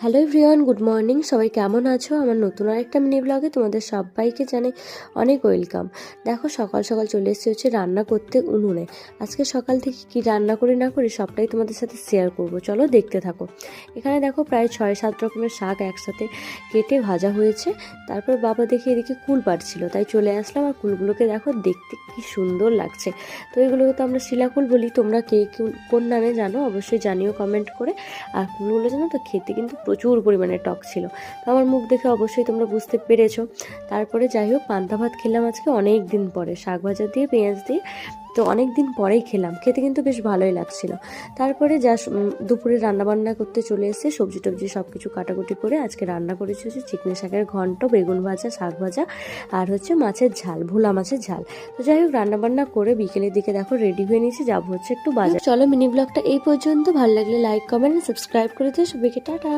Hello everyone, good morning. সবাই কেমন আছো? আমার নতুন আরেকটা মিনি ব্লগে তোমাদের সবাইকে জানাই অনেক ওয়েলকাম। দেখো, সকাল সকাল চলে এসেছি হচ্ছে রান্না করতে উনুনে। আজকে সকাল থেকে কি রান্না করি না করি সবটাই তোমাদের সাথে শেয়ার করব, চলো দেখতে থাকো। এখানে দেখো প্রায় 6-7 রকমের শাক একসাথে কেটে ভাজা হয়েছে। তারপর বাবা দেখে এদিকে কুল পাড়ছিল, তাই চলে আসলাম। আর কুলগুলোকে দেখো, দেখতে কি সুন্দর লাগছে। তো এগুলোকে তো আমরা শিলাকুল বলি, তোমরা কে কোন নামে জানো অবশ্যই জানিও কমেন্ট করে। আর কুলগুলো জানো তো, খেতে কিন্তু প্রচুর পরিমাণে টক ছিল। তো আমার মুখ দেখে অবশ্যই তোমরা বুঝতে পেরেছো। তারপরে যাই হোক, পান্তা ভাত খেলাম আজকে অনেক দিন পরে, শাক ভাজা দিয়ে পেঁয়াজ দিয়ে। তো অনেক দিন পরেই খেলাম, খেতে কিন্তু বেশ ভালোই লাগছিল। তারপরে দুপুরে রান্নাবান্না করতে চলে এসে সবজি টবজি সব কিছু কাটাকুটি করে আজকে রান্না করেছি হচ্ছে চিকনি শাকের ঘন্ট, বেগুন ভাজা, শাক ভাজা, আর হচ্ছে মাছের ঝাল, ভোলা মাছের ঝাল। তো যাই হোক, রান্নাবান্না করে বিকেলের দিকে দেখো রেডি হয়ে নিয়েছি, যাবো হচ্ছে একটু বাজার। চলো, মিনি ব্লগটা এই পর্যন্ত। ভালো লাগলে লাইক, কমেন্ট, সাবস্ক্রাইব করে দিও। সবাইকে টাটা।